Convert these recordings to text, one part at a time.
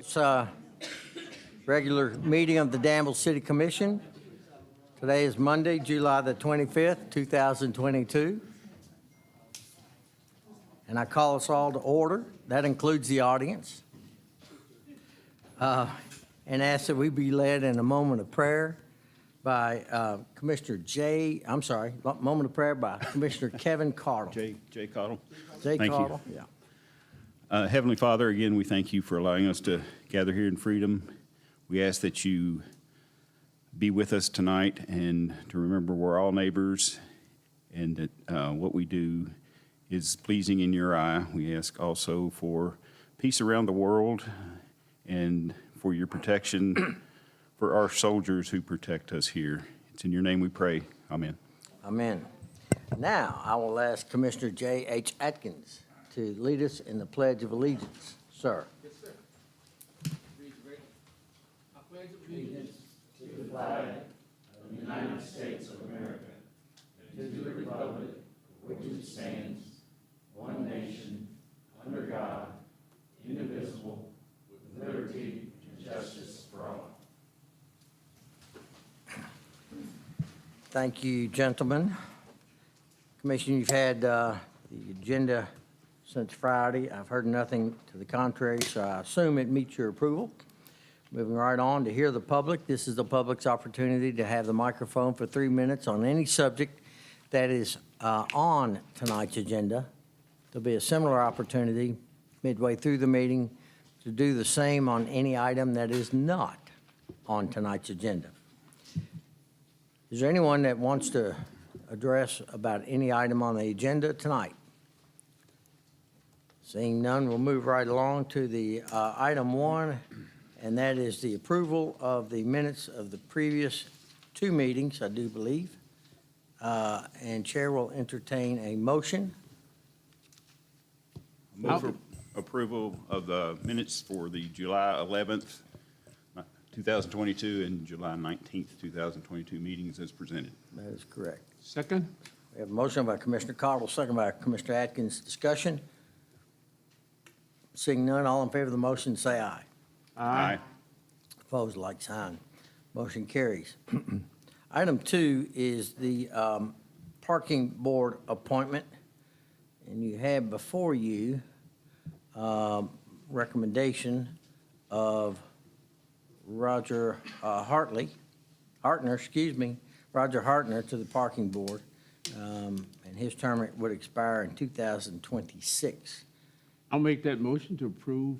It's a regular meeting of the Danville City Commission. Today is Monday, July the 25th, 2022. And I call us all to order. That includes the audience. And ask that we be led in a moment of prayer by moment of prayer by Commissioner Kevin Cardle. Jay Cardle. Jay Thank Cardle, you. yeah. Heavenly Father, again, we thank you for allowing us to gather here in freedom. We ask that you be with us tonight and to remember we're all neighbors and that what we do is pleasing in your eye. We ask also for peace around the world and for your protection for our soldiers who protect us here. It's in your name we pray. Amen. Amen. Now, I will ask Commissioner J.H. Atkins to lead us in the Pledge of Allegiance. Sir. Yes, sir. Please read. I pledge allegiance to the flag of the United States of America and to the republic for which it stands, one nation, under God, indivisible, with liberty and justice for all. Thank you, gentlemen. Commissioner, you've had the agenda since Friday. I've heard nothing to the contrary, so I assume it meets your approval. Moving right on to hear the public. This is the public's opportunity to have the microphone for 3 minutes on any subject that is on tonight's agenda. There'll be a similar opportunity midway through the meeting to do the same on any item that is not on tonight's agenda. Is there anyone that wants to address about any item on the agenda tonight? Seeing none, we'll move right along to the item one, and that is the approval of the minutes of the previous two meetings, I do believe. And Chair will entertain a motion. Move for approval of the minutes for the July 11th, 2022 and July 19th, 2022 meetings as presented. That is correct. Second. We have a motion by Commissioner Cardle, second by Commissioner Atkins. Discussion. Seeing none, all in favor of the motion, say aye. Aye. Opposed, like sign. Motion carries. Item two is the parking board appointment. And you have before you recommendation of Roger Hartner to the parking board. And his term would expire in 2026. I'll make that motion to approve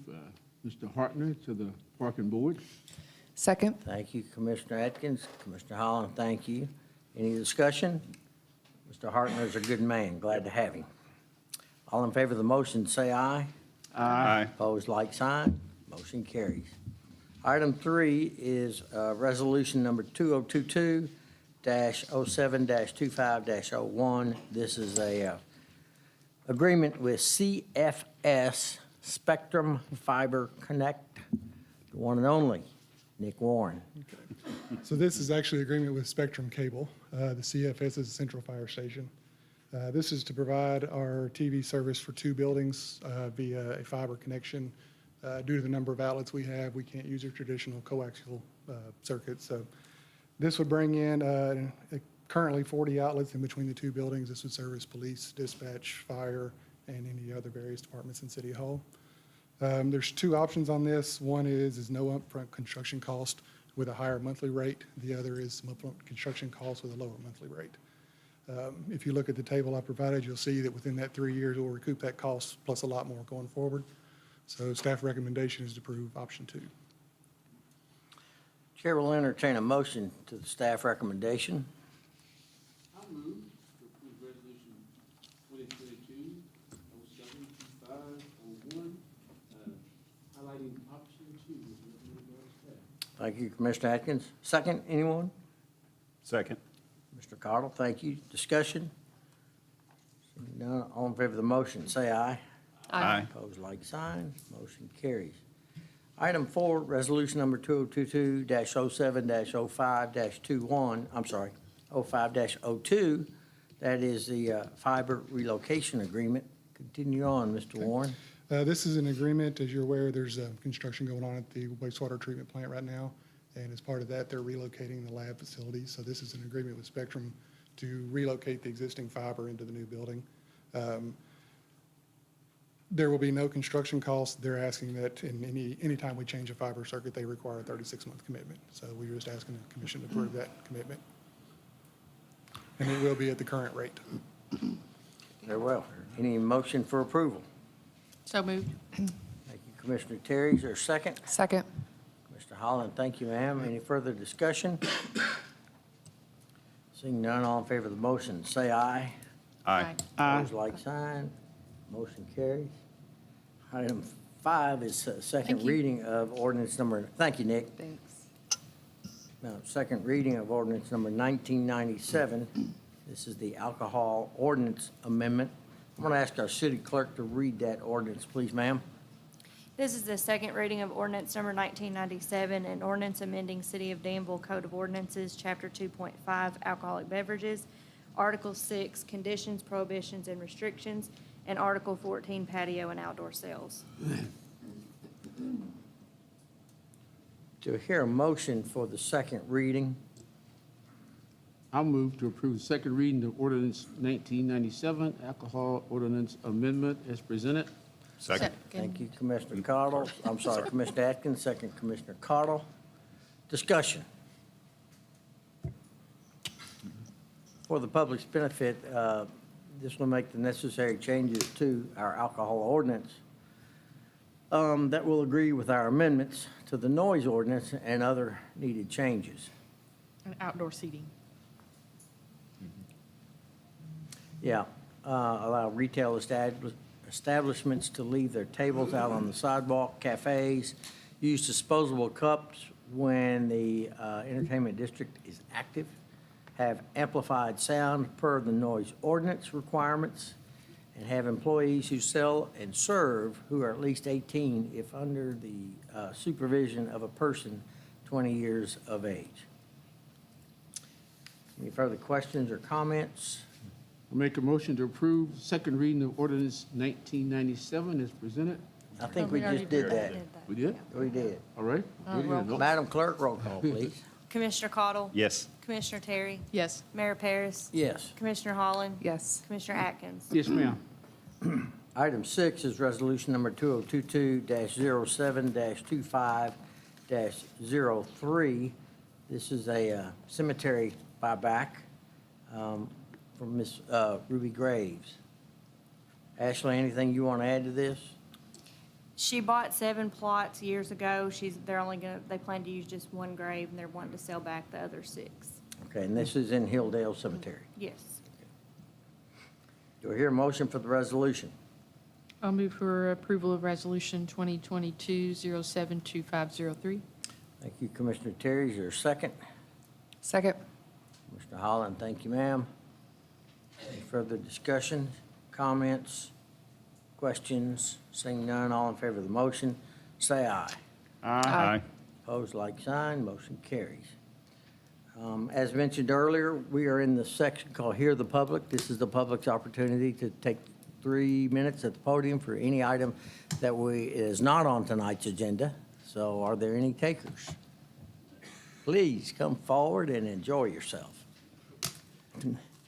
Mr. Hartner to the Parking Board. Second. Thank you, Commissioner Atkins. Commissioner Holland, thank you. Any discussion? Mr. Hartner is a good man. Glad to have him. All in favor of the motion, say aye. Aye. Opposed, like sign. Motion carries. Item three is resolution number 2022-07-25-01. This is a agreement with CFS Spectrum Fiber Connect, the one and only Nick Warren. So this is actually an agreement with Spectrum Cable. The CFS is a central fire station. This is to provide our TV service for two buildings via a fiber connection. Due to the number of outlets we have, we can't use a traditional coaxial circuit. So this would bring in currently 40 outlets in between the two buildings. This would service police, dispatch, fire, and any other various departments in City Hall. There's two options on this. One is no upfront construction cost with a higher monthly rate. The other is some upfront construction cost with a lower monthly rate. If you look at the table I provided, you'll see that within that 3 years, we'll recoup that cost plus a lot more going forward. So staff recommendation is to approve option two. Chair will entertain a motion to the staff recommendation. I move to approve resolution 2022-07-25-01, highlighting option two with recommended by staff. Thank you, Commissioner Atkins. Second, anyone? Second. Mr. Cardle, thank you. Discussion? Seeing none, all in favor of the motion, say aye. Aye. Opposed, like sign. Motion carries. Item four, resolution number 2022-07-05-21, 05-02. That is the fiber relocation agreement. Continue on, Mr. Warren. This is an agreement. As you're aware, there's construction going on at the wastewater treatment plant right now. And as part of that, they're relocating the lab facilities. So this is an agreement with Spectrum to relocate the existing fiber into the new building. There will be no construction costs. They're asking that in any time we change a fiber circuit, they require a 36-month commitment. So we were just asking the commission to approve that commitment. And it will be at the current rate. Very well. Any motion for approval? So moved. Thank you, Commissioner Terry. Is there a second? Second. Mr. Holland, thank you, ma'am. Any further discussion? Seeing none, all in favor of the motion, say aye. Aye. Opposed, like sign. Motion carries. Item 5 is second Thank you. reading of ordinance number, thank you, Nick. Thanks. Now, second reading of ordinance number 1997. This is the alcohol ordinance amendment. I'm going to ask our city clerk to read that ordinance, please, ma'am. This is the second reading of ordinance number 1997, an ordinance amending City of Danville Code of Ordinances, Chapter 2.5, Alcoholic Beverages, Article 6, Conditions, Prohibitions, and Restrictions, and Article 14, Patio and Outdoor Sales. Do I hear a motion for the second reading? I'll move to approve the second reading of ordinance 1997, alcohol ordinance amendment as presented. Second. Thank you, Commissioner Cottle. I'm sorry, Commissioner Atkins, second Commissioner Cottle. Discussion. For the public's benefit, this will make the necessary changes to our alcohol ordinance that will agree with our amendments to the noise ordinance and other needed changes. And outdoor seating. Yeah, allow retail establishments to leave their tables out on the sidewalk, cafes, use disposable cups when the entertainment district is active, have amplified sound per the noise ordinance requirements, and have employees who sell and serve who are at least 18 if under the supervision of a person 20 years of age. Any further questions or comments? I'll make a motion to approve second reading of ordinance 1997 as presented. I think we we already just did did that. We did? We did. All right. Good roll enough. Madam Clerk, roll call, please. Commissioner Cottle? Yes. Commissioner Terry? Yes. Mayor Paris? Yes. Commissioner Holland? Yes. Commissioner Atkins? Yes, ma'am. Item 6 is resolution number 2022-07-25-03. This is a cemetery buyback from Ms. Ruby Graves. Ashley, anything you want to add to this? She bought 7 plots years ago. They plan to use just one grave, and they're wanting to sell back the other 6. Okay, and this is in Hilldale Cemetery. Yes. Do I hear a motion for the resolution? I'll move for approval of resolution 2022-07-2503. Thank you, Commissioner Terry. Is there a second? Second. Mr. Holland, thank you, ma'am. Any further discussion, comments, questions? Seeing none, all in favor of the motion, say aye. Aye. Opposed, like sign, motion carries. As mentioned earlier, we are in the section called Hear the Public. This is the public's opportunity to take 3 minutes at the podium for any item that is not on tonight's agenda. So are there any takers? Please come forward and enjoy yourself.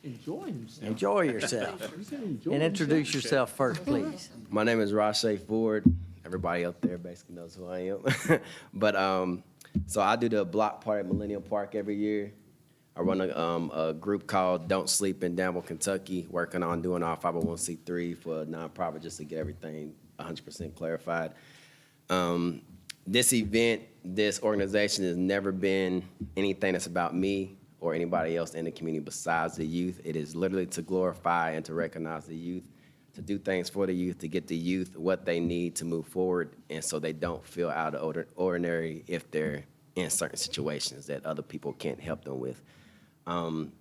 Enjoy himself. Enjoy yourself. He said enjoy And introduce himself. yourself first, please. My name is Rashay Ford. Everybody up there basically knows who I am. But so I do the block party at Millennium Park every year. I run a group called Don't Sleep in Danville, Kentucky, working on doing our 501c3 for a nonprofit just to get everything 100% clarified. This event, this organization has never been anything that's about me or anybody else in the community besides the youth. It is literally to glorify and to recognize the youth, to do things for the youth, to get the youth what they need to move forward, and so they don't feel out of ordinary if they're in certain situations that other people can't help them with. I'm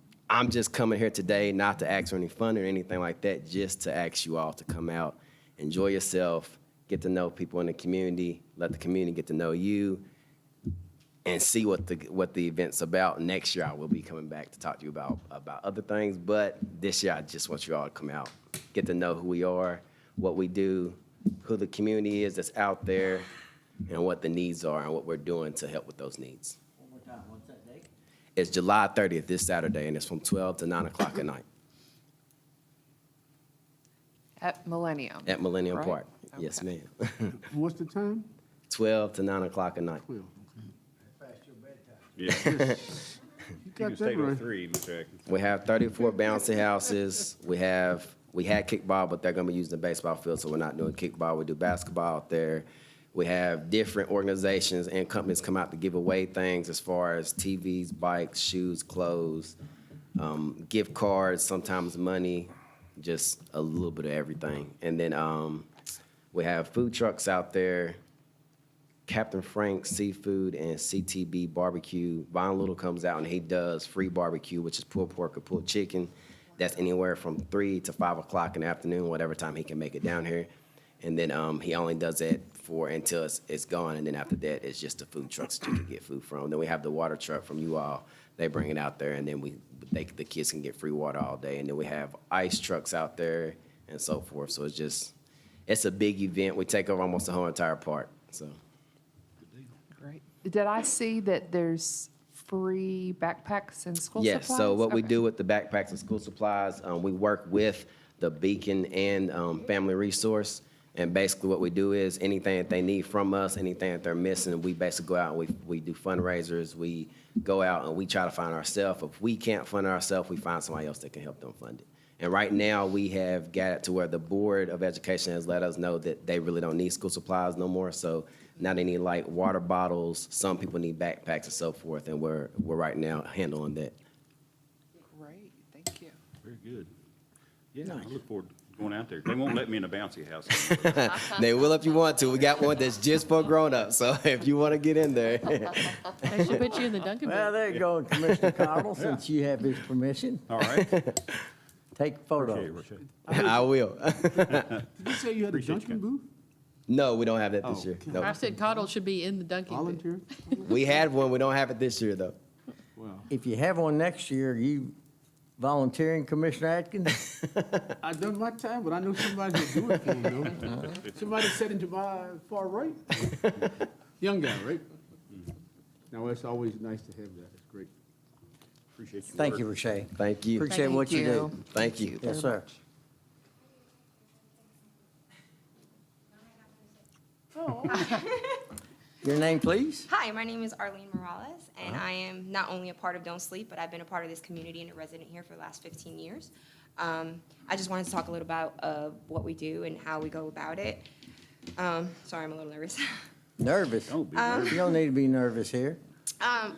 just coming here today not to ask for any fun or anything like that, just to ask you all to come out, enjoy yourself, get to know people in the community, let the community get to know you, and see what the event's about. Next year, I will be coming back to talk to you about other things, but this year, I just want you all to come out, get to know who we are, what we do, who the community is that's out there and what the needs are and what we're doing to help with those needs. One more time, what's that date? It's July 30th, this Saturday, and it's from 12 to 9 o'clock at night At Millennium. at Millennium Right. Park. Yes, Okay. ma'am. What's the time? 12 to 9 o'clock at night. 12. Past your bedtime. Yeah. You You got can stay that till right. 3, Mr. Atkins. We have 34 bouncy houses. We had kickball, but they're gonna be using the baseball field, so we're not doing kickball. We do basketball out there. We have different organizations and companies come out to give away things as far as TVs, bikes, shoes, clothes, gift cards, sometimes money, just a little bit of everything. And then we have food trucks out there. Captain Frank's Seafood and CTB Barbecue. Von Little comes out and he does free barbecue, which is pulled pork or pulled chicken. That's anywhere from 3 to 5 o'clock in the afternoon, whatever time he can make it down here. And then he only does it until it's gone, and then after that, it's just the food trucks that you can get food from. Then we have the water truck from you all. They bring it out there, and then the kids can get free water all day. And then we have ice trucks out there and so forth. So it's a big event. We take over almost the whole entire park, so. Great. Did I see that there's free backpacks and school supplies? Yes, so what we Okay. do with the backpacks and school supplies, we work with the Beacon and Family Resource. And basically what we do is anything that they need from us, anything that they're missing, we basically go out and we do fundraisers. We go out and we try to find ourselves. If we can't fund it ourselves, we find somebody else that can help them fund it. And right now, we have got it to where the Board of Education has let us know that they really don't need school supplies no more. So now they need like water bottles, some people need backpacks and so forth, and we're right now handling that. Great, thank you. Very good. Yeah, I look forward to going out there. They won't let me in a bouncy house. They will if you want to. We got one that's just for grown-ups, so if you want to get in there. They should put you in the Dunkin' Well, booth. there you go, Commissioner Cottle, since you have his permission, All right. take Okay, photos. Rochelle. I will. Did you say you had a Appreciate you Dunkin' booth? No, we don't have that this Oh, year. okay. No. I said Cottle should be in the Dunkin' booth. Volunteer? We had one, we don't have it this year, though. Wow. If you have one next year, you volunteering, Commissioner Atkins? I done my time, but I know somebody who'll do it for me, though. Somebody sitting to my far right. Young guy, right? Now, it's always nice to have that. It's great. Appreciate your Thank work. you, Rashay. Thank you. Appreciate what you do. Thank you. Yes, sir. Your name, please? Hi, my name is Arlene Morales, and I am not only a part of Don't Sleep, but I've been a part of this community and a resident here for the last 15 years. I just wanted to talk a little about what we do and how we go about it. Sorry, I'm a little nervous. Nervous? Don't be nervous. You don't need to be nervous here.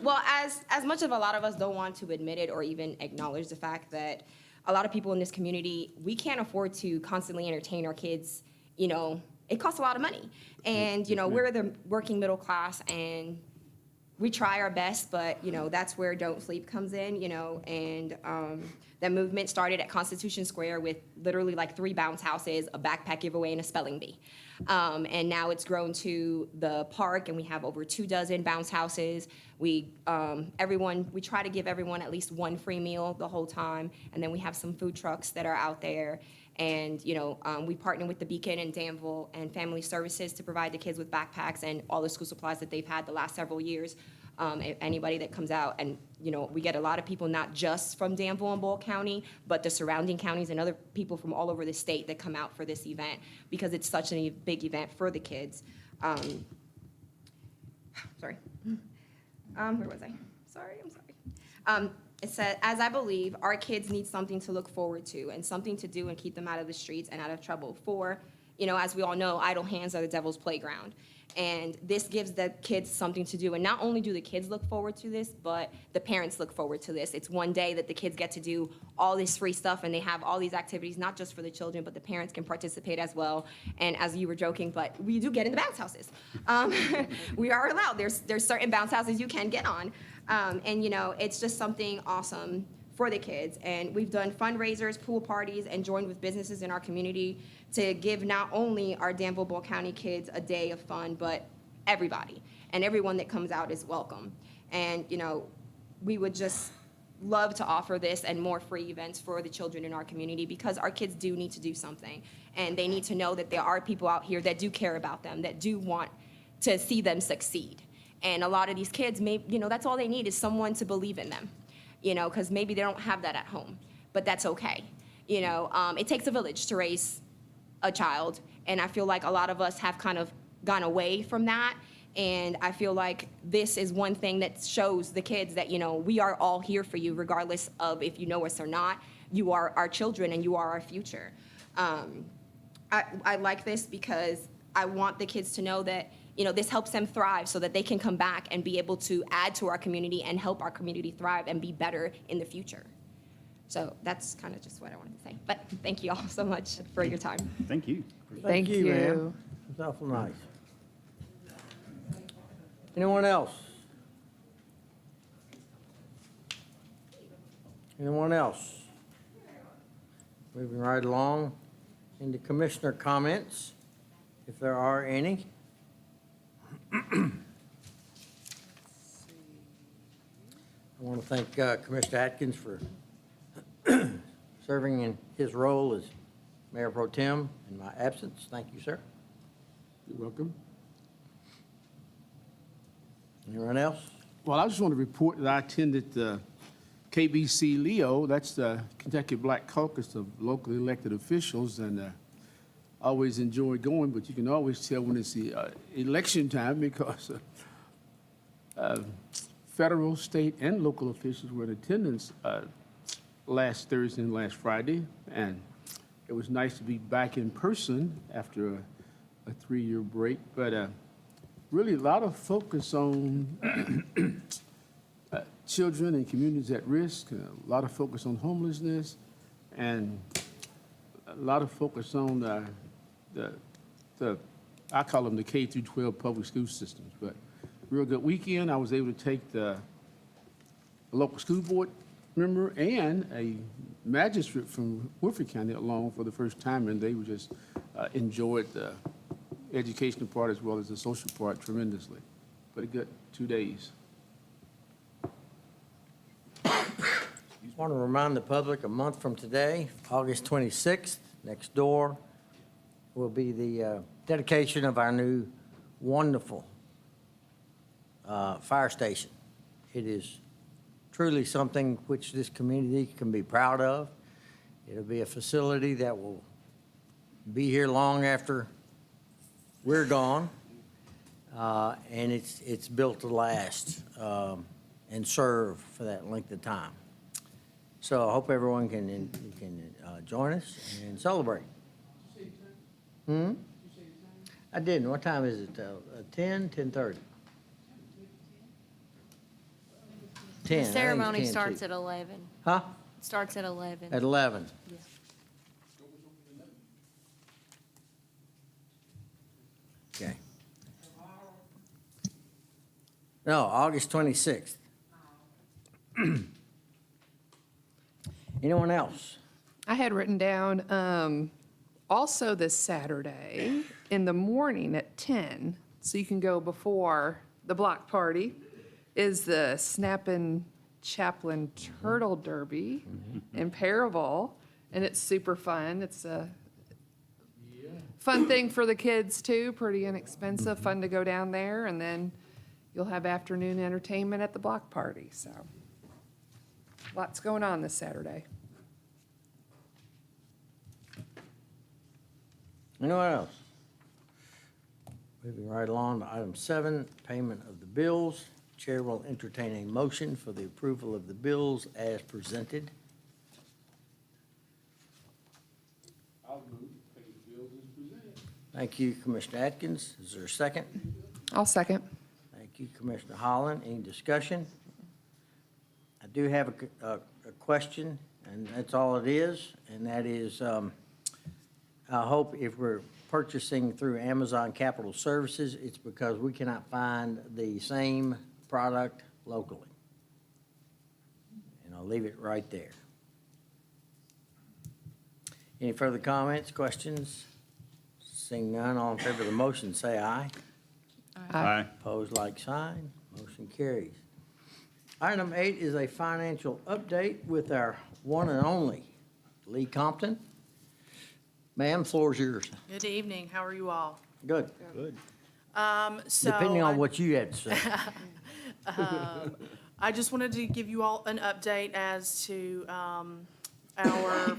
Well, as much of a lot of us don't want to admit it or even acknowledge the fact that a lot of people in this community, we can't afford to constantly entertain our kids, you know, it costs a lot of money. And, you know, we're the working middle class and we try our best, but, you know, that's where Don't Sleep comes in, you know, and that movement started at Constitution Square with literally like 3 bounce houses, a backpack giveaway, and a spelling bee. And now it's grown to the park, and we have over 24 bounce houses. We try to give everyone at least one free meal the whole time, and then we have some food trucks that are out there. And, you know, we partner with the Beacon and Danville and Family Services to provide the kids with backpacks and all the school supplies that they've had the last several years. Anybody that comes out, and, you know, we get a lot of people, not just from Danville and Bull County, but the surrounding counties and other people from all over the state that come out for this event because it's such a big event for the kids. Sorry. Where was I? I'm sorry. It said, as I believe, our kids need something to look forward to and something to do and keep them out of the streets and out of trouble. For, you know, as we all know, idle hands are the devil's playground. And this gives the kids something to do. And not only do the kids look forward to this, but the parents look forward to this. It's one day that the kids get to do all this free stuff and they have all these activities, not just for the children, but the parents can participate as well. And as you were joking, but we do get in the bounce houses. We are allowed. There's certain bounce houses you can get on. And, you know, it's just something awesome for the kids. And we've done fundraisers, pool parties, and joined with businesses in our community to give not only our Danville Bull County kids a day of fun, but everybody. And everyone that comes out is welcome. And, you know, we would just love to offer this and more free events for the children in our community because our kids do need to do something. And they need to know that there are people out here that do care about them, that do want to see them succeed. And a lot of these kids, that's all they need is someone to believe in them, because maybe they don't have that at home, but that's okay. It takes a village to raise a child, and I feel like a lot of us have kind of gone away from that. And I feel like this is one thing that shows the kids that, we are all here for you, regardless of if you know us or not. You are our children and you are our future. I like this because I want the kids to know that, this helps them thrive so that they can come back and be able to add to our community and help our community thrive and be better in the future. So that's kind of just what I wanted to say. But thank you all so much for your time. Thank you. Thank you. ma'am. It's awful nice. Anyone else? Anyone else? Moving right along into commissioner comments, if there are any. I want to thank Commissioner Atkins for serving in his role as Mayor Pro Tem in my absence. Thank you, sir. You're welcome. Anyone else? Well, I just want to report that I attended the KBC Leo, that's the Kentucky Black Caucus of locally elected officials, and I always enjoy going, but you can always tell when it's the election time because federal, state, and local officials were in attendance last Thursday and last Friday, and it was nice to be back in person after a 3-year break, but really a lot of focus on children and communities at risk, a lot of focus on homelessness, and a lot of focus on the I call them the K through 12 public school systems. But real good weekend. I was able to take the local school board member and a magistrate from Woodford County along for the first time, and they were just enjoyed the educational part as well as the social part tremendously. But a good 2 days. I want to remind the public a month from today, August 26th, next door will be the dedication of our new wonderful fire station. It is truly something which this community can be proud of. It'll be a facility that will be here long after we're gone, and it's built to last and serve for that length of time. So I hope everyone can join us and celebrate. I didn't. What time is it? 10, 10:30? 10. The ceremony starts at 11. Huh? Starts at 11. At 11. Yeah. Okay. No, August 26th. Anyone else? I had written down, also this Saturday in the morning at 10, so you can go before the block party, is the Snappin' Chaplain Turtle Derby in Paraval, and it's super fun. It's a fun thing for the kids too, pretty inexpensive, fun to go down there, and then you'll have afternoon entertainment at the block party, so lots going on this Saturday. Anyone else? Moving right along to item 7, payment of the bills. Chair will entertain a motion for the approval of the bills as presented. I'll move to pay the bills as presented. Thank you, Commissioner Atkins. Is there a second? I'll second. Thank you, Commissioner Holland. Any discussion? I do have a question, and that's all it is, and that is, I hope if we're purchasing through Amazon Capital Services, it's because we cannot find the same product locally. And I'll leave it right there. Any further comments, questions? Seeing none, all in favor of the motion, say aye. Aye. Opposed, like sign. Motion carries. Item 8 is a financial update with our one and only Lee Compton. Ma'am, floor is yours. Good evening. How are you all? Good. So Depending on what you had to say. I just wanted to give you all an update as to our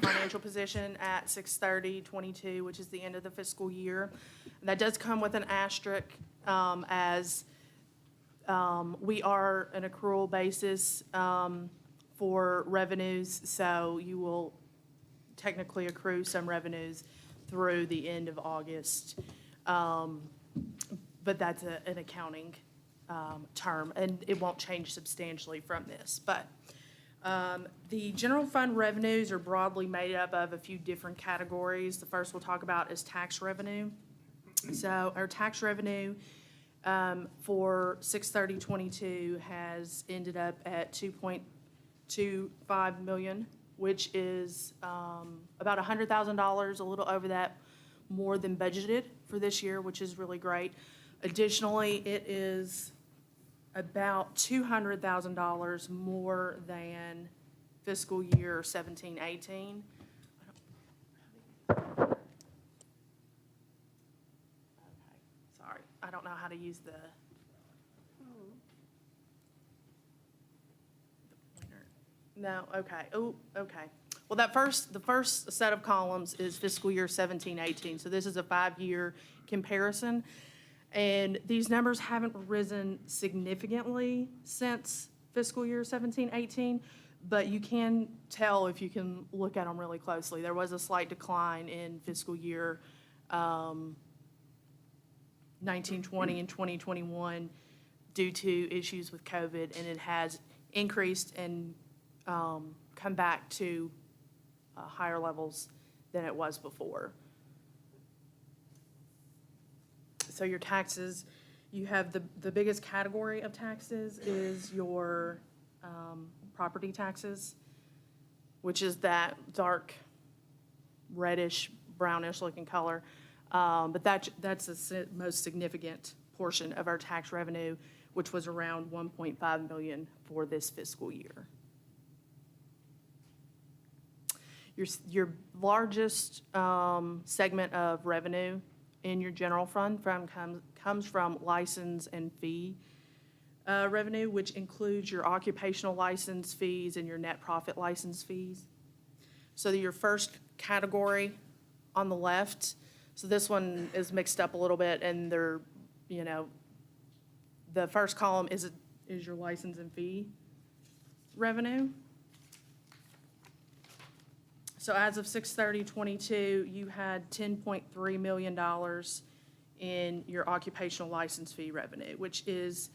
financial position at 6/30/22, which is the end of the fiscal year. That does come with an asterisk, as we are an accrual basis for revenues, so you will technically accrue some revenues through the end of August. But that's an accounting term, and it won't change substantially from this. But the general fund revenues are broadly made up of a few different categories. The first we'll talk about is tax revenue. So our tax revenue for 6/30/22 has ended up at $2.25 million, which is about $100,000, a little over that, more than budgeted for this year, which is really great. Additionally, it is about $200,000 more than fiscal year 17/18. Sorry, I don't know how to use the pointer. No, okay, oh, okay. Well, the first set of columns is fiscal year 17/18, so this is a 5-year comparison. And these numbers haven't risen significantly since fiscal year 17/18, but you can tell if you can look at them really closely. There was a slight decline in fiscal year 19/20 and 2021 due to issues with COVID, and it has increased and come back to higher levels than it was before. So your taxes, you have the biggest category of taxes is your property taxes, which is that dark reddish, brownish looking color. But that's the most significant portion of our tax revenue, which was around $1.5 million for this fiscal year. Your largest segment of revenue in your general fund comes from license and fee revenue, which includes your occupational license fees and your net profit license fees. So your first category on the left, so this one is mixed up a little bit, and they're, the first column is your license and fee revenue. So as of 6/30/22, you had $10.3 million in your occupational license fee revenue, which is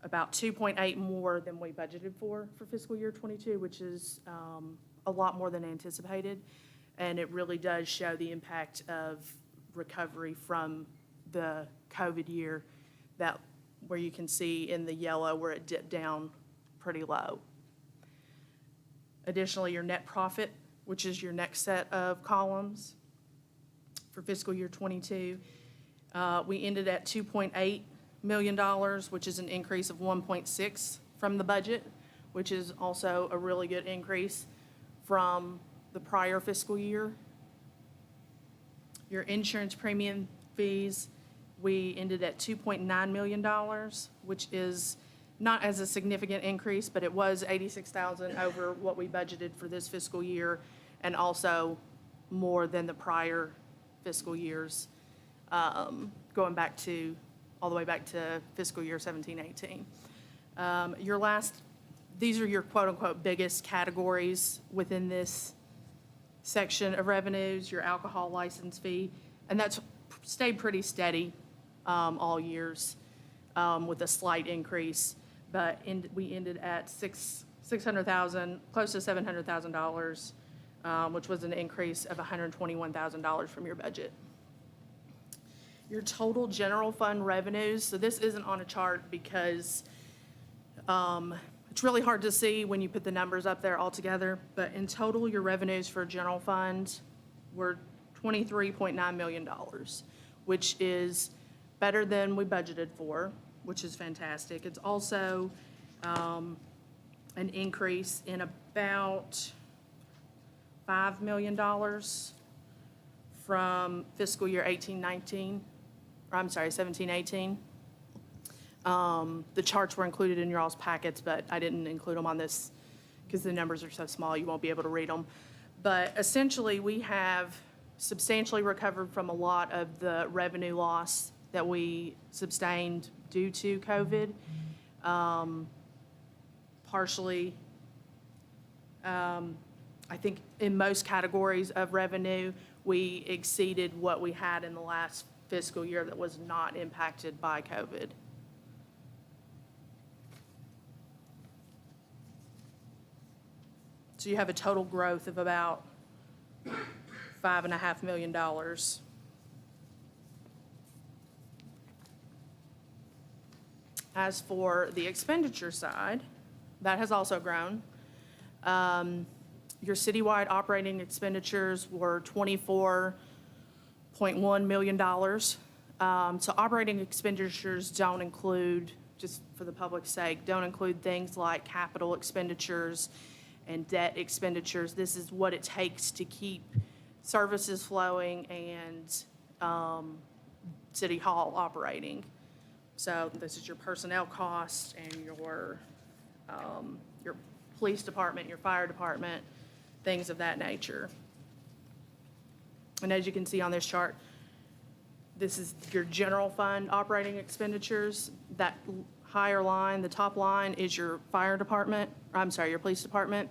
about 2.8 more than we budgeted for fiscal year 22, which is a lot more than anticipated. And it really does show the impact of recovery from the COVID year, that where you can see in the yellow where it dipped down pretty low. Additionally, your net profit, which is your next set of columns for fiscal year 22. We ended at $2.8 million, which is an increase of 1.6 from the budget, which is also a really good increase from the prior fiscal year. Your insurance premium fees, we ended at $2.9 million, which is not as a significant increase, but it was $86,000 over what we budgeted for this fiscal year, and also more than the prior fiscal years, going back to, all the way back to fiscal year 17/18. These are your quote-unquote biggest categories within this section of revenues, your alcohol license fee, and that's stayed pretty steady all years with a slight increase. But we ended at $600,000, close to $700,000, which was an increase of $121,000 from your budget. Your total general fund revenues, so this isn't on a chart because it's really hard to see when you put the numbers up there all together, but in total, your revenues for general fund were $23.9 million, which is better than we budgeted for, which is fantastic. It's also an increase in about $5 million from fiscal year 18-19, or I'm sorry, 17-18. The charts were included in your all's packets, but I didn't include them on this because the numbers are so small, you won't be able to read them. But essentially, we have substantially recovered from a lot of the revenue loss that we sustained due to COVID. Partially, I think in most categories of revenue, we exceeded what we had in the last fiscal year that was not impacted by COVID. So you have a total growth of about $5.5 million. As for the expenditure side, that has also grown. Your citywide operating expenditures were $24.1 million. So operating expenditures don't include, just for the public's sake, don't include things like capital expenditures and debt expenditures. This is what it takes to keep services flowing and City Hall operating. So this is your personnel costs and your police department, your fire department, things of that nature. And as you can see on this chart, this is your general fund operating expenditures. That higher line, the top line, is your fire department, your police department,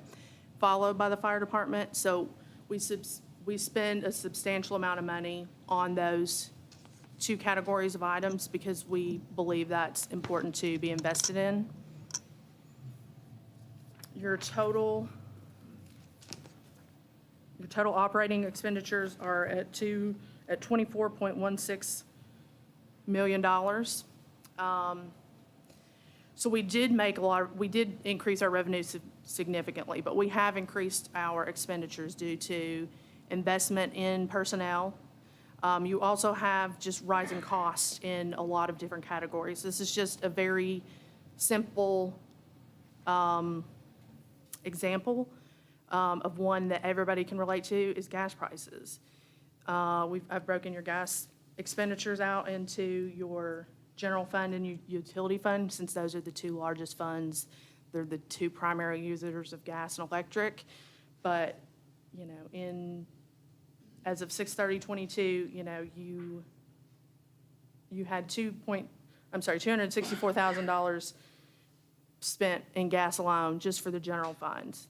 followed by the fire department. So we spend a substantial amount of money on those two categories of items because we believe that's important to be invested in. Your total operating expenditures are at $24.16 million. So we did increase our revenues significantly, but we have increased our expenditures due to investment in personnel. You also have just rising costs in a lot of different categories. This is just a very simple example of one that everybody can relate to is gas prices. I've broken your gas expenditures out into your general fund and your utility fund, since those are the two largest funds. They're the two primary users of gas and electric. But, as of 6/30/22, you had $264,000 spent in gas alone just for the general funds.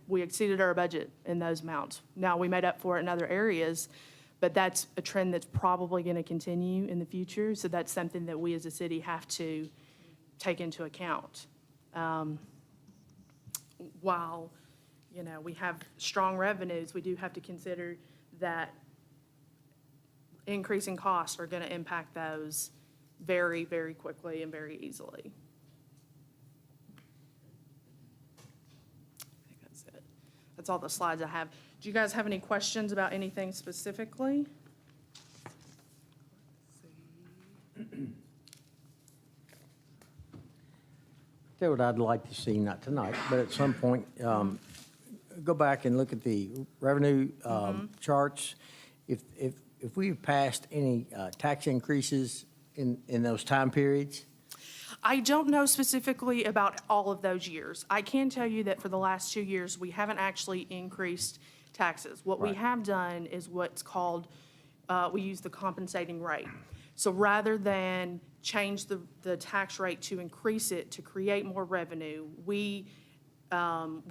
We exceeded our budget in those amounts. Now, we made up for it in other areas, but that's a trend that's probably going to continue in the future. So that's something that we as a city have to take into account. While, we have strong revenues, we do have to consider that increasing costs are going to impact those very, very quickly and very easily. I think that's it. That's all the slides I have. Do you guys have any questions about anything specifically? Tell you what I'd like to see, not tonight, but at some point, go back and look at the revenue charts. If we've passed any tax increases in those time periods? I don't know specifically about all of those years. I can tell you that for the last 2 years, we haven't actually increased taxes. What we have done is what's called, we use the compensating rate. So rather than change the tax rate to increase it to create more revenue, we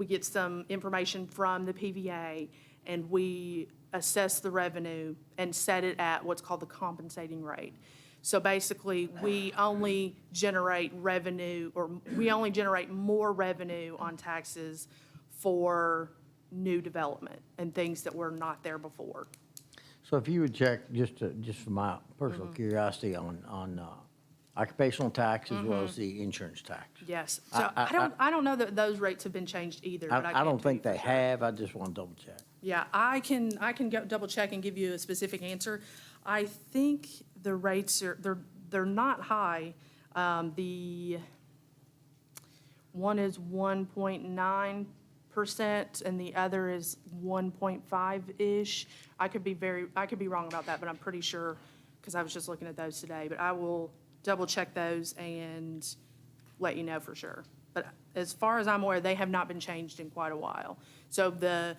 get some information from the PVA and we assess the revenue and set it at what's called the compensating rate. So basically, we only generate revenue, or we only generate more revenue on taxes for new development and things that were not there before. So if you would check, just for my personal curiosity, on occupational tax as well as the insurance tax. Yes. So I don't know that those rates have been changed either. But I don't think they have. I just want to double check. Yeah, I can go double check and give you a specific answer. I think the rates they're not high. one is 1.9% and the other is 1.5-ish. I could be wrong about that, but I'm pretty sure, because I was just looking at those today. But I will double check those and let you know for sure. But as far as I'm aware, they have not been changed in quite a while. So the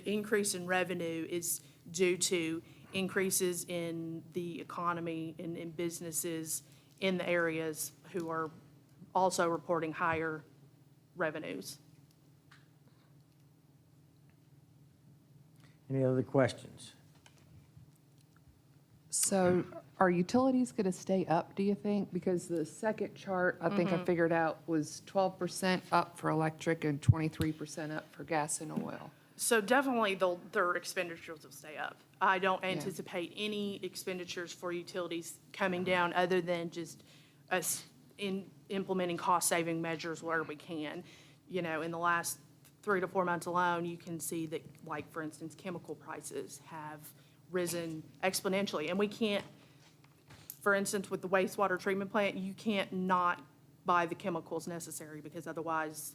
increase in revenue is due to increases in the economy and in businesses in the areas who are also reporting higher revenues. Any other questions? So are utilities going to stay up, do you think? Because the second chart, I think I figured out, was 12% up for electric and 23% up for gas and oil. So definitely their expenditures will stay up. I don't anticipate any expenditures for utilities coming down other than just us implementing cost-saving measures where we can. You know, in the last 3 to 4 months alone, you can see that, like, for instance, chemical prices have risen exponentially. And we can't, for instance, with the wastewater treatment plant, you can't not buy the chemicals necessary because otherwise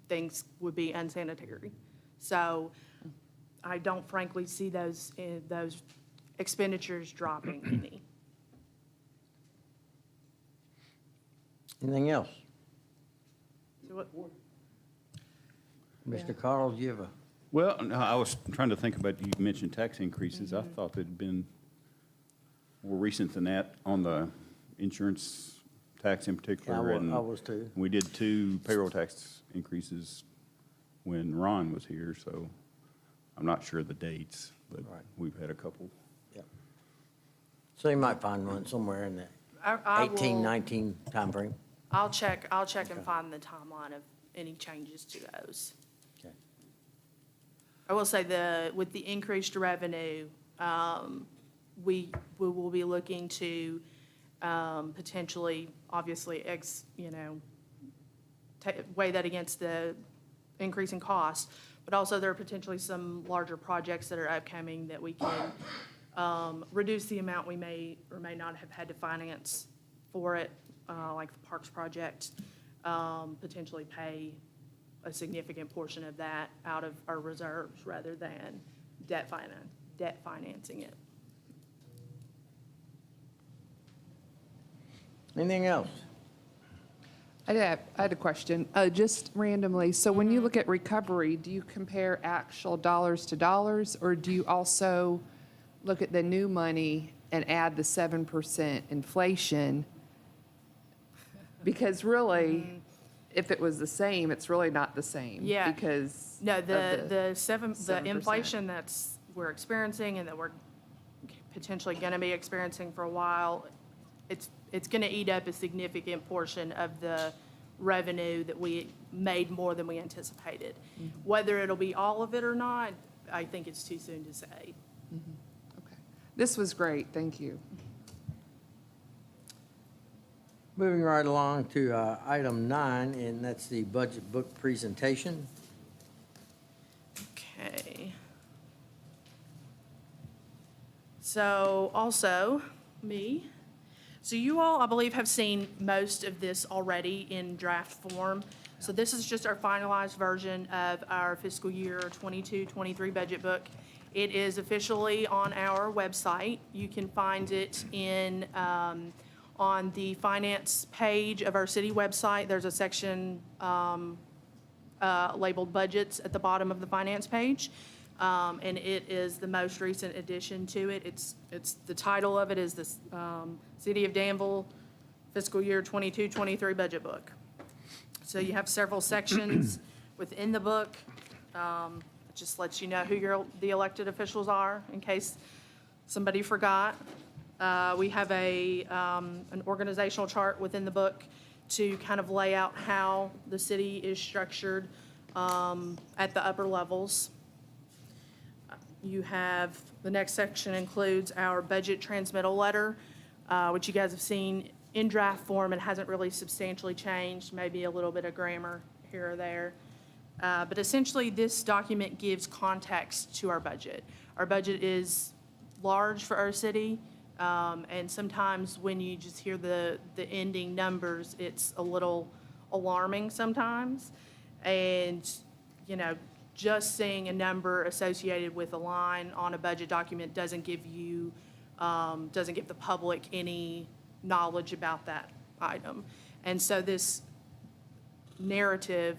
things would be unsanitary. So I don't frankly see those expenditures dropping any. Anything else? So what, Mr. Carl, do you have a? Well, no, I was trying to think about, you mentioned tax increases. I thought they'd been more recent than that on the insurance tax in particular. I and was too. We did 2 payroll tax increases when Ron was here, so I'm not sure of the dates, but Right. we've had a couple. Yep. So you might find one somewhere in that I 18, will, 19 timeframe. I'll check and find the timeline of any changes to those. Okay. I will say with the increased revenue, we will be looking to potentially, obviously, weigh that against the increase in cost, but also there are potentially some larger projects that are upcoming that we can reduce the amount we may or may not have had to finance for it, like the Parks project, potentially pay a significant portion of that out of our reserves rather than debt financing it. Anything else? I had a question, just randomly. So when you look at recovery, do you compare actual dollars to dollars, or do you also look at the new money and add the 7% inflation? Because really, if it was the same, it's really not the same. Yeah. Because No, of the 7%. inflation we're experiencing and that we're potentially gonna be experiencing for a while, it's gonna eat up a significant portion of the revenue that we made more than we anticipated. Whether it'll be all of it or not, I think it's too soon to say. Okay. This was great, thank you. Moving right along to item 9, and that's the budget book presentation. Okay. So also, so you all, I believe, have seen most of this already in draft form. So this is just our finalized version of our fiscal year 22-23 budget book. It is officially on our website. You can find it on the finance page of our city website. There's a section labeled budgets at the bottom of the finance page. And it is the most recent addition to it. It's the title of it is the City of Danville Fiscal Year 22-23 Budget Book. So you have several sections within the book. It just lets you know who the elected officials are in case somebody forgot. We have an organizational chart within the book to kind of lay out how the city is structured at the upper levels. You have, the next section includes our budget transmittal letter, which you guys have seen in draft form. It hasn't really substantially changed, maybe a little bit of grammar here or there. But essentially, this document gives context to our budget. Our budget is large for our city, and sometimes when you just hear the ending numbers, it's a little alarming sometimes. And, you know, just seeing a number associated with a line on a budget document doesn't give the public any knowledge about that item. And so this narrative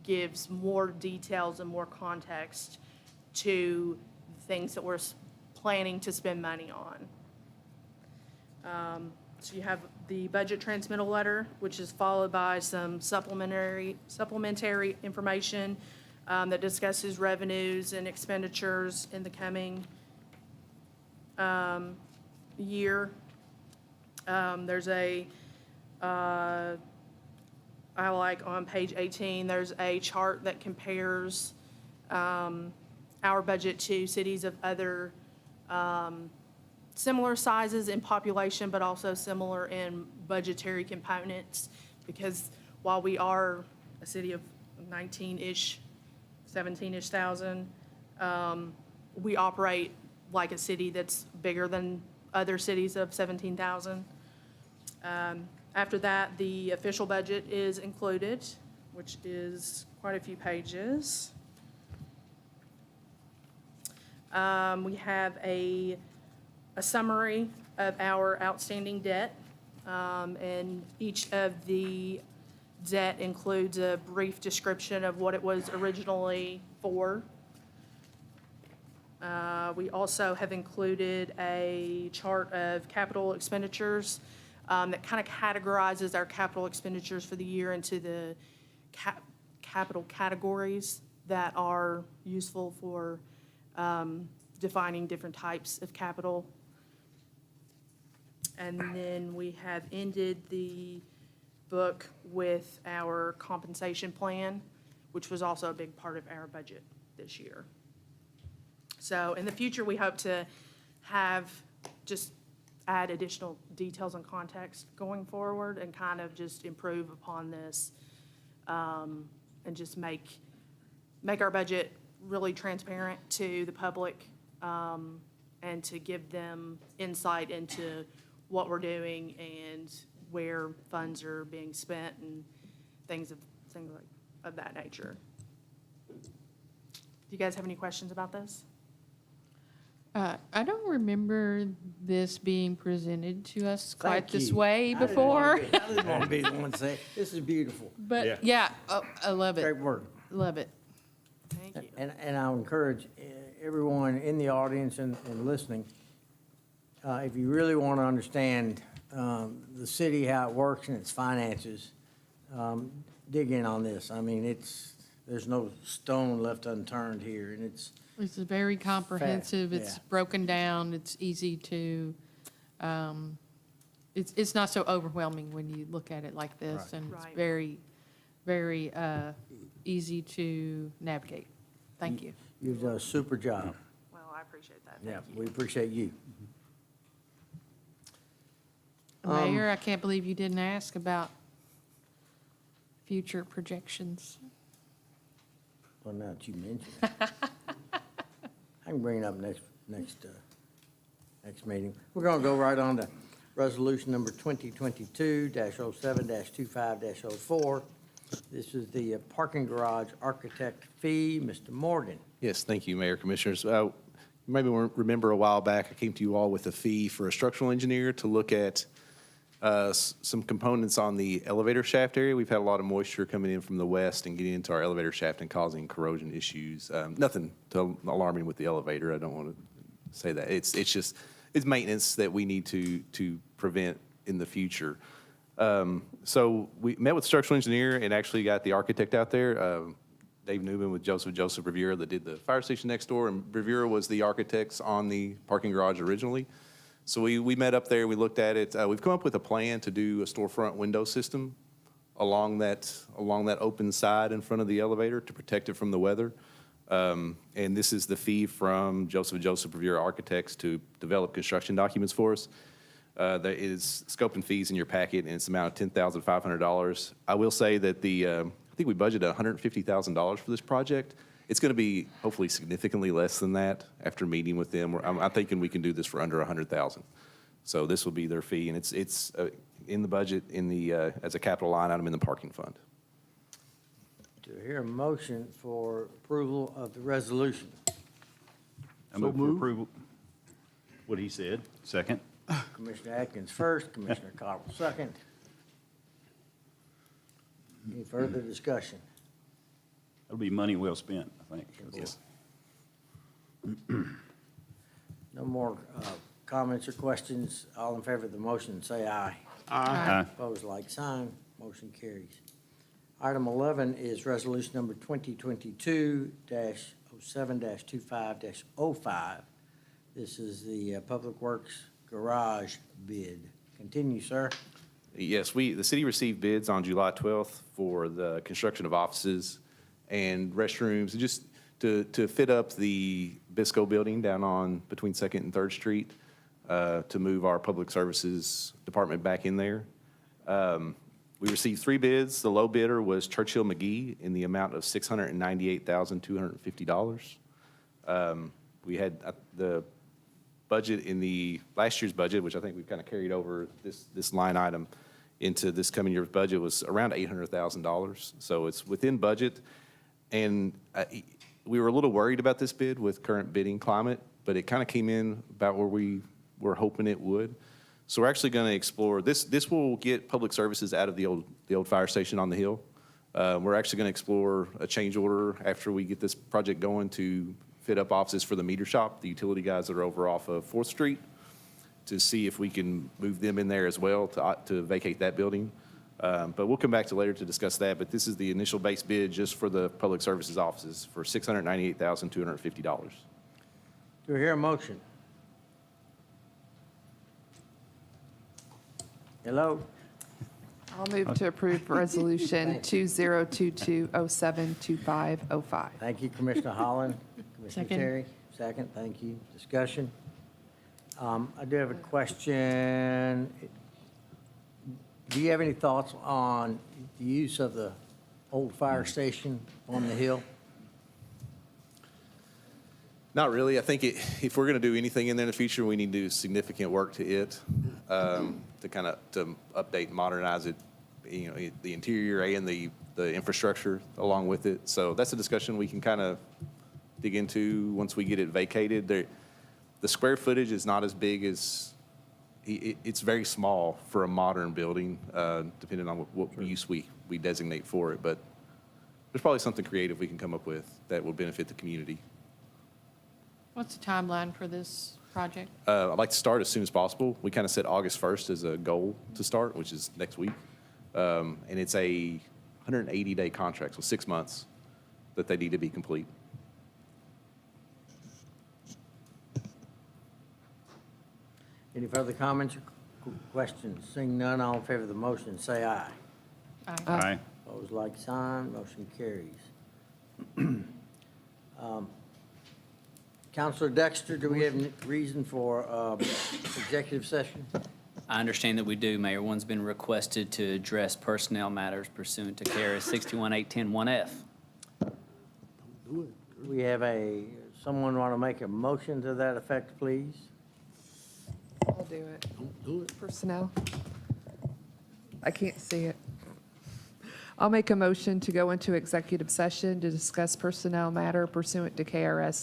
gives more details and more context to things that we're planning to spend money on. So you have the budget transmittal letter, which is followed by some supplementary information that discusses revenues and expenditures in the coming year. There's I like on page 18, there's a chart that compares our budget to cities of other similar sizes in population, but also similar in budgetary components. Because while we are a city of 19-ish, 17-ish thousand, we operate like a city that's bigger than other cities of 17,000. After that, the official budget is included, which is quite a few pages. We have a summary of our outstanding debt, and each of the debt includes a brief description of what it was originally for. We also have included a chart of capital expenditures that kind of categorizes our capital expenditures for the year into the capital categories that are useful for defining different types of capital. And then we have ended the book with our compensation plan, which was also a big part of our budget this year. So in the future, we hope to have just add additional details and context going forward and kind of just improve upon this and just make our budget really transparent to the public and to give them insight into what we're doing and where funds are being spent and things of that nature. Do you guys have any questions about this? I don't remember this being presented to us quite Thank this you. way I didn't before. wanna I didn't want to be the one to say, this is beautiful. But, yeah, oh, I love Great it, work. love it. Thank you. And I'll encourage everyone in the audience and listening, if you really want to understand the city, how it works and its finances, dig in on this. I mean, there's no stone left unturned here, and it's It's very comprehensive, it's yeah. broken down, it's easy to, it's not so overwhelming when you look at it like this, Right. and it's Right. very, very easy to navigate. Thank you. You've done a super job. Well, I appreciate that. Yeah, Thank you. we appreciate you. Mayor, I can't believe you didn't ask about future projections. Well, now that you mention it. I can bring it up next meeting. We're going to go right on to resolution number 2022-07-25-04. This is the parking garage architect fee. Mr. Morgan. Yes, thank you, Mayor, Commissioners. You maybe remember a while back, I came to you all with a fee for a structural engineer to look at some components on the elevator shaft area. We've had a lot of moisture coming in from the west and getting into our elevator shaft and causing corrosion issues. Nothing alarming with the elevator. I don't want to say that. It's maintenance that we need to prevent in the future. So we met with the structural engineer and actually got the architect out there, Dave Newman with Joseph Rivera, that did the fire station next door, and Rivera was the architects on the parking garage originally. So we met up there, we looked at it. We've come up with a plan to do a storefront window system along that open side in front of the elevator to protect it from the weather. And this is the fee from Joseph Rivera Architects to develop construction documents for us. There is scope and fees in your packet, and it's the amount of $10,500. I will say that I think we budgeted $150,000 for this project. It's going to be hopefully significantly less than that after meeting with them. I'm thinking we can do this for under $100,000. So this will be their fee, and it's in the budget as a capital line item in the parking fund. Do I hear a motion for approval of the resolution? I move for approval. What he said. Second. Commissioner Atkins first, Commissioner Cottle second. Any further discussion? That'll be money well spent, I think. Yes. No more comments or questions. All in favor of the motion, say aye. Aye. Opposed, like sign. Motion carries. Item 11 is resolution number 2022-07-25-05. This is the Public Works Garage bid. Continue, sir. Yes, the city received bids on July 12th for the construction of offices and restrooms, just to fit up the Fiscal building down on between 2nd and 3rd Street, to move our public services department back in there. We received 3 bids. The low bidder was Churchill McGee in the amount of $698,250. We had the budget in the last year's budget, which I think we've kind of carried over this line item into this coming year's budget, was around $800,000. So it's within budget. And we were a little worried about this bid with current bidding climate, but it kind of came in about where we were hoping it would. So we're actually going to explore this. This will get public services out of the old fire station on the hill. We're actually going to explore a change order after we get this project going to fit up offices for the meter shop, the utility guys that are over off of 4th Street, to see if we can move them in there as well to vacate that building. But we'll come back to later to discuss that. But this is the initial base bid just for the public services offices for $698,250. Do I hear a motion? Hello? I'll move to approve Resolution 2022-07-2505. Thank you, Commissioner Holland. Commissioner Second. Terry, second, thank you. Discussion? I do have a question. Do you have any thoughts on the use of the old fire station on the hill? Not really. I think if we're going to do anything in there in the future, we need to do significant work to it, to update and modernize it, the interior and the infrastructure along with it. So that's a discussion we can kind of dig into once we get it vacated. The square footage is not as big as, it's very small for a modern building, depending on what use we designate for it. But there's probably something creative we can come up with that will benefit the community. What's the timeline for this project? I'd like to start as soon as possible. We kind of set August 1st as a goal to start, which is next week. And it's a 180-day contract, so 6 months that they need to be complete. Any further comments or questions? Seeing none, all in favor of the motion, say aye. Aye. Opposed, like sign. Motion carries. Counselor Dexter, do we have any reason for executive session? I understand that we do, Mayor. One's been requested to address personnel matters pursuant to KRS 618101F. We have someone want to make a motion to that effect, please? I'll do it. Do it. Personnel. I can't see it. I'll make a motion to go into executive session to discuss personnel matter pursuant to KRS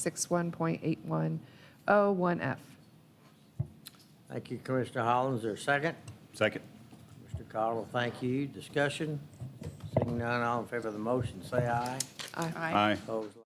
61.8101F. Thank you, Commissioner Hollins. Is there a second? Second. Mr. Cottle, thank you. Discussion? Seeing none, all in favor of the motion, say aye. Aye. Aye. Opposed,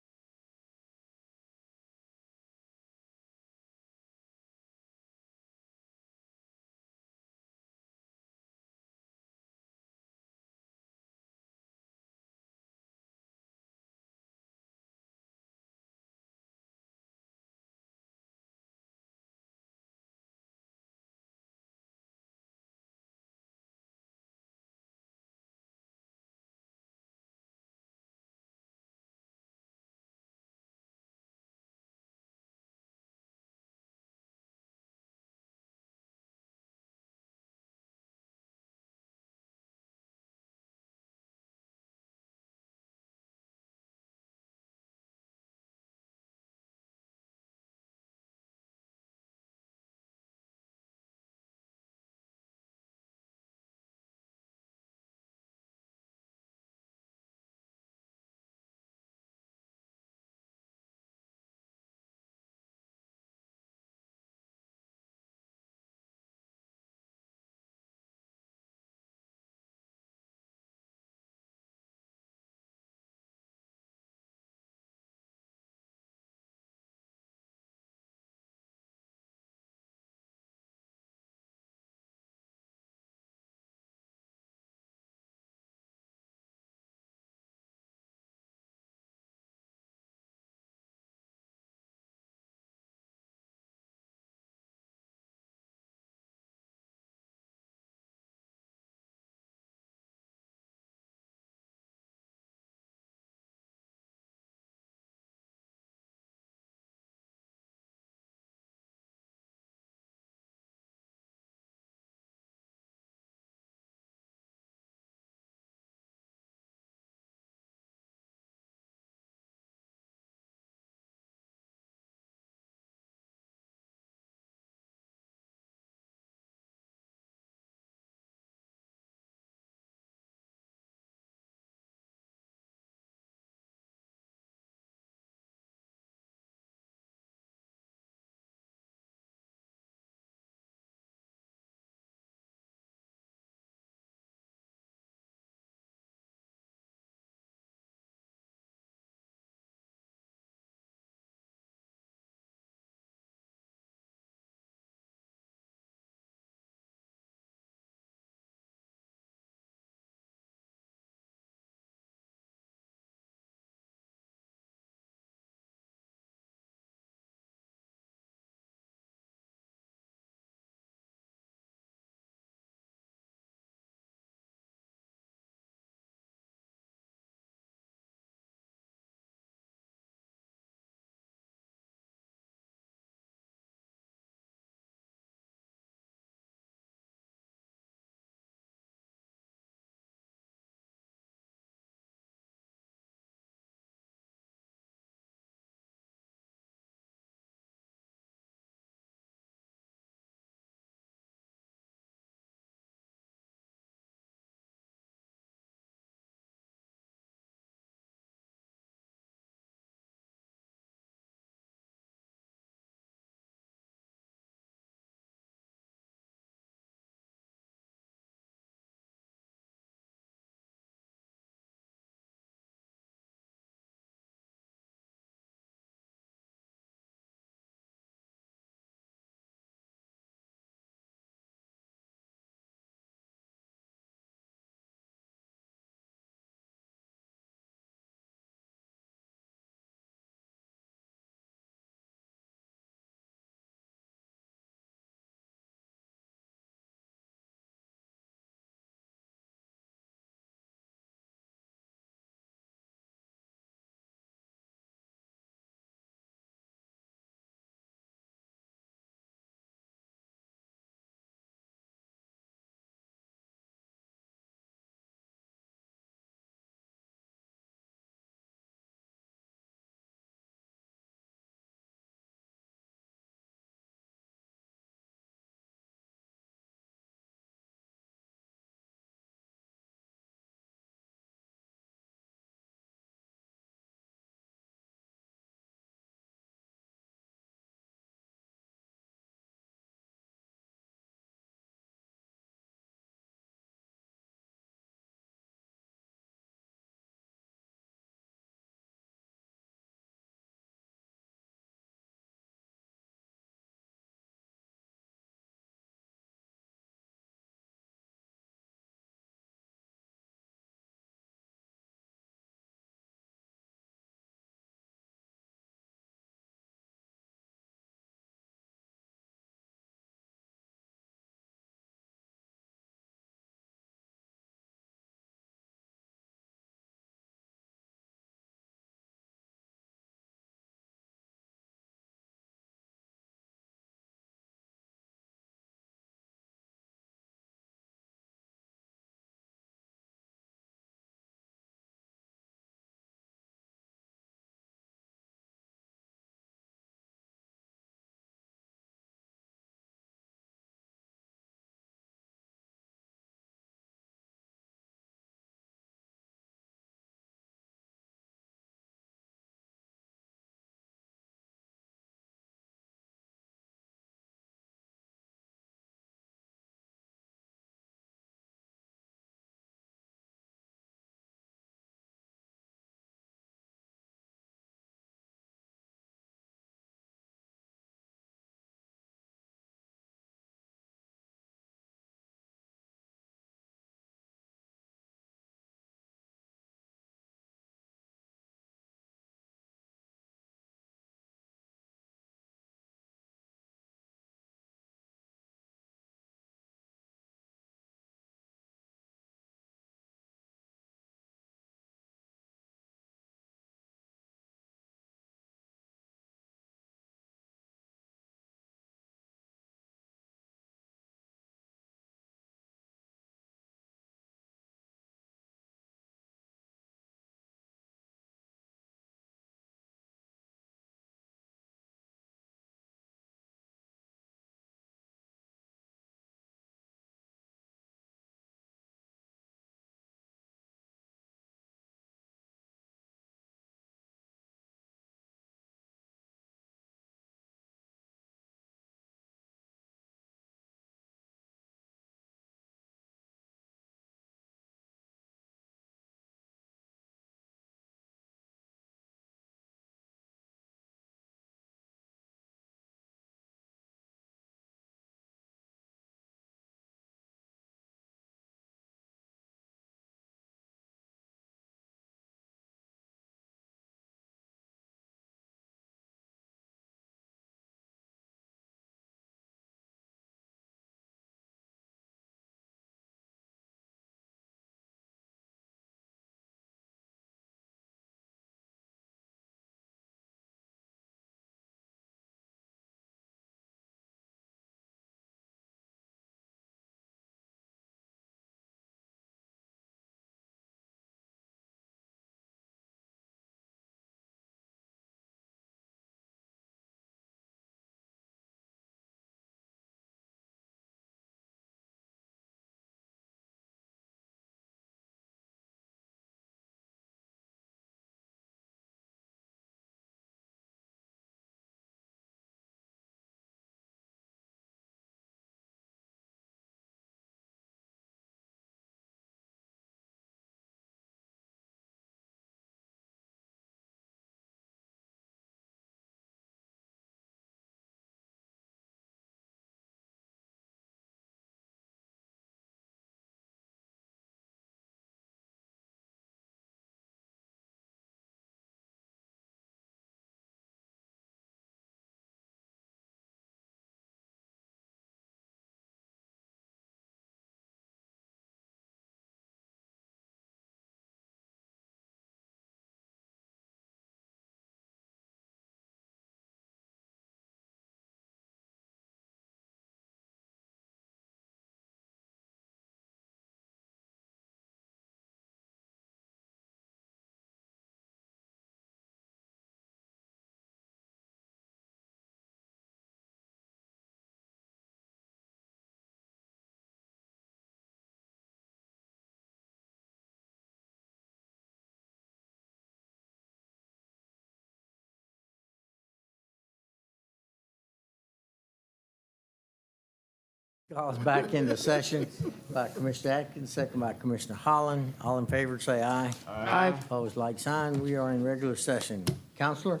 Call us back into session by Commissioner Atkins, second by Commissioner Holland. All in favor, say aye. Aye. Opposed, like sign. We are in regular session. Counselor?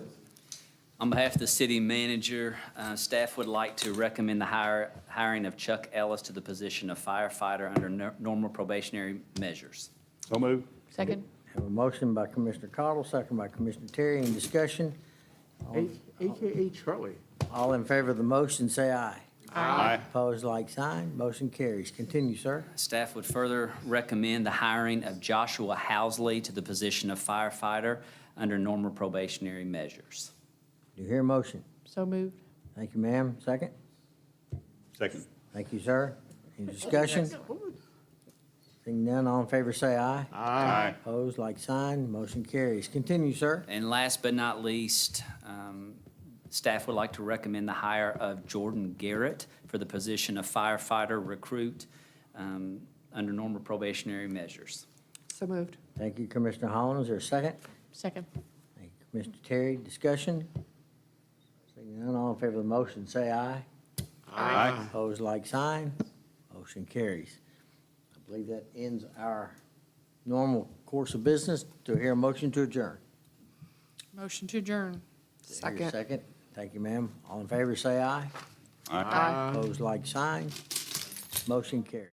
On behalf of the city manager, staff would like to recommend the hiring of Chuck Ellis to the position of firefighter under normal probationary measures. So moved. Second? Have a motion by Commissioner Cottle, second by Commissioner Terry. Any discussion? AKA Charlie. All in favor of the motion, say aye. Aye. Opposed, like sign. Motion carries. Continue, sir. Staff would further recommend the hiring of Joshua Housley to the position of firefighter under normal probationary measures. Do you hear a motion? So moved. Thank you, ma'am. Second? Second. Thank you, sir. Any discussion? Seeing none, all in favor, say aye. Aye. Opposed, like sign. Motion carries. Continue, sir. And last but not least, staff would like to recommend the hire of Jordan Garrett for the position of firefighter recruit under normal probationary measures. So moved. Thank you, Commissioner Holland. Is there a second? Second? Thank you, Commissioner Terry. Discussion? Seeing none, all in favor of the motion, say aye. Aye. Opposed, like sign. Motion carries. I believe that ends our normal course of business. Do I hear a motion to adjourn? Motion to adjourn. Do I hear a Second. Second. Thank you, ma'am. All in favor, say aye. Aye. Opposed, like sign. Motion carries.